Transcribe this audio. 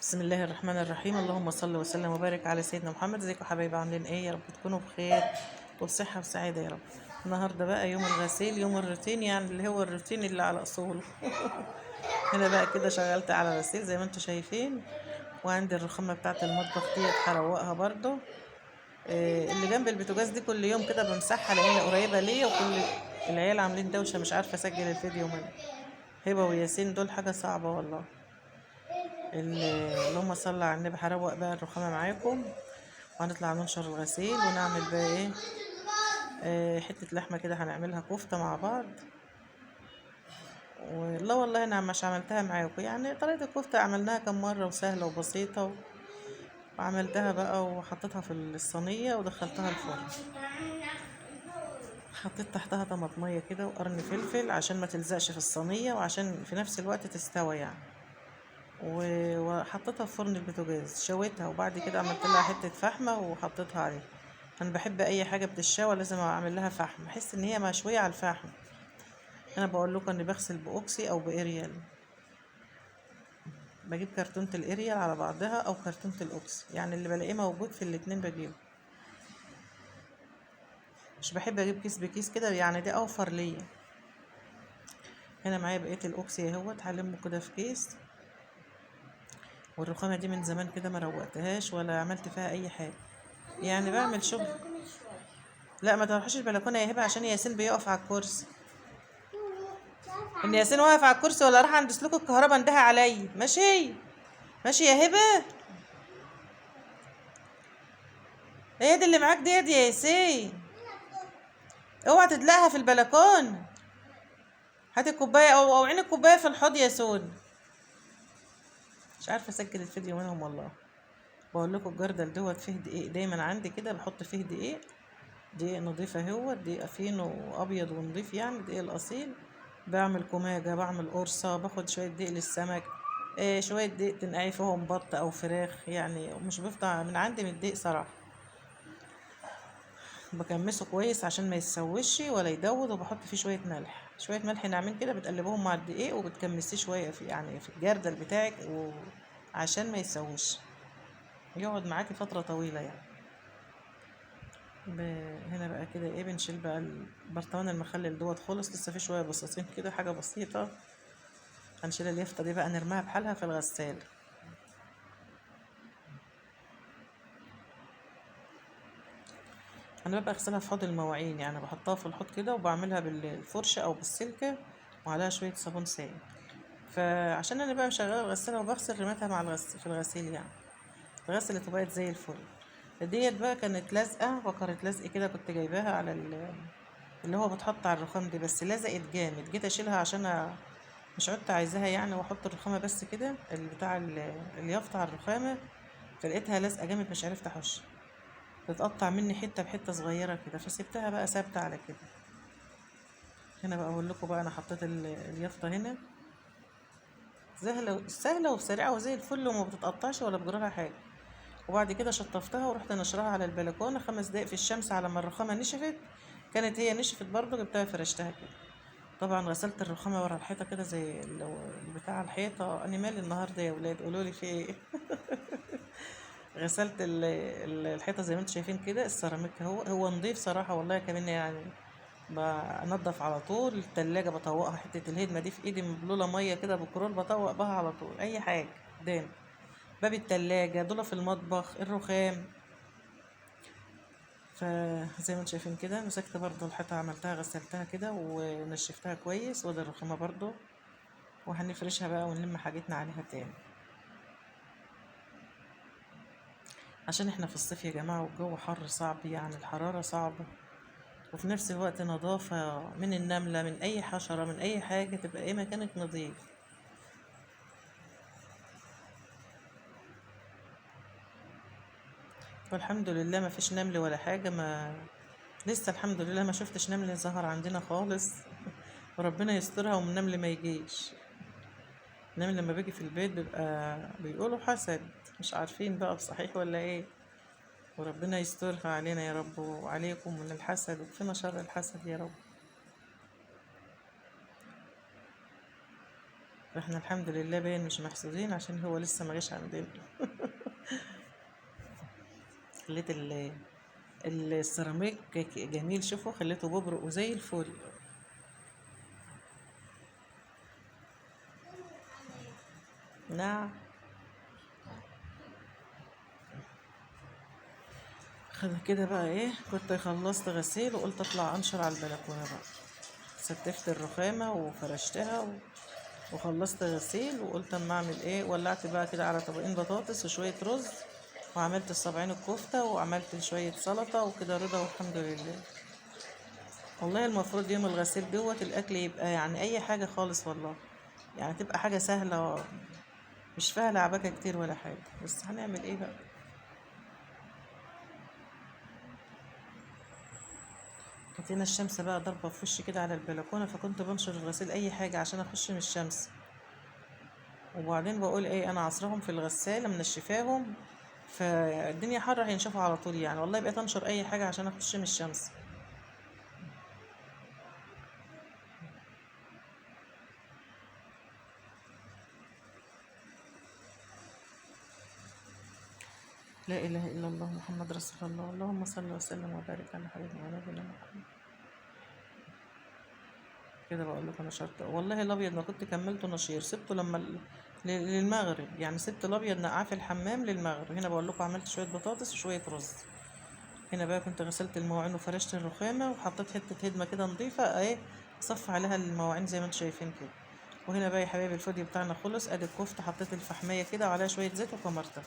بسم الله الرحمن الرحيم. اللهم صل وسلم وبارك على سيدنا محمد. ازيكم يا حبايبي؟ عاملين ايه؟ يا رب تكونوا بخير وبصحة وسعادة يا رب. النهارده بقى يوم الغسيل، يوم الروتين، يعني اللي هو الروتين اللي على اصوله. هنا بقى كده شغلت على غسيل زي ما انتم شايفين، وعندي الرخامة بتاعة المطبخ ديت هروقها برضو. اللي جنب البوتاجاز دي كل يوم كده بمسحها لان قريبة ليا، وكل العيال عاملين دوشة مش عارفة اسجل الفيديو منها. هبة وياسين دول حاجة صعبة والله. اللهم صل على النبي. هروق بقى الرخامة معاكم، وهنطلع ننشر الغسيل ونعمل بقى ايه، حتة لحمة كده هنعملها كفتة مع بعض. ولا والله انا مش عملتها معاكم، يعني طريقة الكفتة عملناها كم مرة وسهلة وبسيطة وعملتها بقى وحطيتها في الصينية ودخلتها الفرن. حطيت تحتها طماطمية كده وقرن فلفل عشان ما تلزقش في الصينية، وعشان في نفس الوقت تستوي يعني. وحطيتها في فرن البوتاجاز، شويتها وبعد كده عملت لها حته فحمه وحطيتها عليها. انا بحب اي حاجه بتتشوى لازم اعمل لها فحم، بحس ان هي مشويه على الفحم. انا بقول لكم اني بغسل باوكسي او باريال، بجيب كرتونه الاريال على بعضها او كرتونه الاوكسي، يعني اللي بلاقيه موجود في الاتنين بجيبه. مش بحب اجيب كيس بكيس كده، يعني دي اوفر ليا. هنا معايا بقيه الاوكسي اهوت، هلمه كده في كيس. والرخامه دي من زمان كده ما روقتهاش ولا عملت فيها اي حاجه، يعني بعمل شغل. لا ما تروحيش البلكونه يا هبه عشان ياسين بيقف على الكرسي. ان ياسين واقف على الكرسي ولا راح عند سلوك الكهرباء انتهى عليا. ماشي ماشي يا هبه. هي دي اللي معاك ديت يا ياسين، اوعى تدلقها في البلكونه. هات الكوبايه او عين الكوبايه في الحوض يا سون. مش عارفه اسجل الفيديو منهم والله. بقول لكم الجردل دوت فيه دقيق دايما عندي كده، بحط فيه دقيق. دقيق نضيف اهو، دقيق فينو ابيض ونضيف، يعني دقيق الاصيل. بعمل كماجة، بعمل قرصة، باخد شوية دقيق للسمك. شوية دقيق تنقعي فيهم بط او فراخ، يعني مش بيفضع من عندي من الدقيق صراحة. بكمسه كويس عشان ما يتسوش ولا يدوب، وبحط فيه شوية ملح، شوية ملح ناعمين كده، بتقلبهم مع الدقيق وبتكمسيه شوية في يعني في الجردل بتاعك عشان ما يتسوش، يقعد معاكي فترة طويلة يعني. هنا بقى كده ايه، بنشيل بقى البرطمان المخلل دوت خالص، لسه في شويه بساطين كده، حاجه بسيطه. هنشيل اليافطه دي بقى نرميها بحالها في الغسالة. انا ببقى اغسلها في حوض المواعين، يعني بحطها في الحوض كده وبعملها بالفرشه او بالسلكه، وعليها شويه صابون سائل. فعشان انا بقى مشغله الغساله وبغسل، رميتها مع في الغسيل يعني. اتغسلت وبقت زي الفل. ديت بقى كانت لازقه، فكرت لزق كده، كنت جايباها على اللي هو بتحط على الرخام دي، بس لزقت جامد، جيت اشيلها عشان مش عدت عايزاها يعني، واحط الرخامه بس كده بتاع اليافطه على الرخامه. فلقيتها لازقه جامد، مش عرفت احش، تتقطع مني حته بحته صغيره كده، فسبتها بقى ثابته على كده. هنا بقى اقول لكم بقى، انا حطيت اليافطه هنا، سهله سهله وسريعه وزي الفل، وما بتتقطعش ولا بجرالها حاجه. وبعد كده شطفتها ورحت نشرها على البلكونه 5 دقايق في الشمس على ما الرخامه نشفت. كانت هي نشفت برضه، جبتها فرشتها كده. طبعا غسلت الرخامه ورا الحيطه كده زي بتاع الحيطه. انا مالي النهارده يا ولاد؟ قولوا لي في ايه. غسلت الحيطه زي ما انتم شايفين كده، السيراميك هو نضيف صراحه والله، كمان يعني. بنضف على طول. التلاجة بطوقها، حته الهدمه دي في ايدي مبلوله ميه كده بكرول، بطوق بها على طول اي حاجه قدام. باب التلاجة، دول في المطبخ، الرخام. فزي ما انتم شايفين كده، مسكت برضو الحيطه، عملتها غسلتها كده ونشفتها كويس، وادي الرخامه برضو. وهنفرشها بقى ونلم حاجتنا عليها تاني، عشان احنا في الصيف يا جماعة، والجو حر صعب، يعني الحرارة صعبة. وفي نفس الوقت نظافة من النملة، من أي حشرة، من أي حاجة، تبقى ايه مكانك نظيف. والحمد لله ما فيش نمل ولا حاجة، ما لسه الحمد لله ما شفتش نمل ظهر عندنا خالص. وربنا يسترها والنمل ما يجيش. النمل لما بيجي في البيت بيبقى بيقولوا حسد، مش عارفين بقى بصحيح ولا ايه. وربنا يسترها علينا يا رب وعليكم من الحسد، وكفينا شر الحسد يا رب. احنا الحمد لله باين مش محسودين عشان هو لسه ما جاش عندنا. خليت السيراميك جميل، شوفوا خليته ببرق وزي الفل. نعم. كده بقى ايه، كنت خلصت غسيل وقلت اطلع انشر على البلكونه بقى. ستفت الرخامه وفرشتها وخلصت غسيل، وقلت اما اعمل ايه، ولعت بقى كده على طبقين بطاطس وشويه رز، وعملت الصبعين الكفته، وعملت شويه سلطه وكده، رضا والحمد لله. والله المفروض يوم الغسيل دوت الاكل يبقى يعني اي حاجه خالص والله، يعني تبقى حاجه سهله، مش فيها لعبكه كتير ولا حاجه، بس هنعمل ايه بقى. كانت هنا الشمس بقى ضاربه في وشي كده على البلكونه، فكنت بنشر الغسيل اي حاجه عشان اخش من الشمس. وبعدين بقول ايه، انا عصرهم في الغساله منشفاهم، فالدنيا حر هينشفوا على طول يعني، والله بقيت انشر اي حاجه عشان اخش من الشمس. لا اله الا الله محمد رسول الله، اللهم صل وسلم وبارك على حبيبنا ونبينا محمد. كده بقول لك انا شرط والله، الابيض ما كنت كملته نشير، سبته لما للمغرب يعني، سبت الابيض نقعاه في الحمام للمغرب. هنا بقول لكم عملت شويه بطاطس وشويه رز. هنا بقى كنت غسلت المواعين وفرشت الرخامه وحطيت حته هدمه كده نظيفه اهي، صف عليها المواعين زي ما انتم شايفين كده. وهنا بقى يا حبايبي الفيديو بتاعنا خلص، ادي الكفته حطيت الفحميه كده وعليها شويه زيت وكمرتها.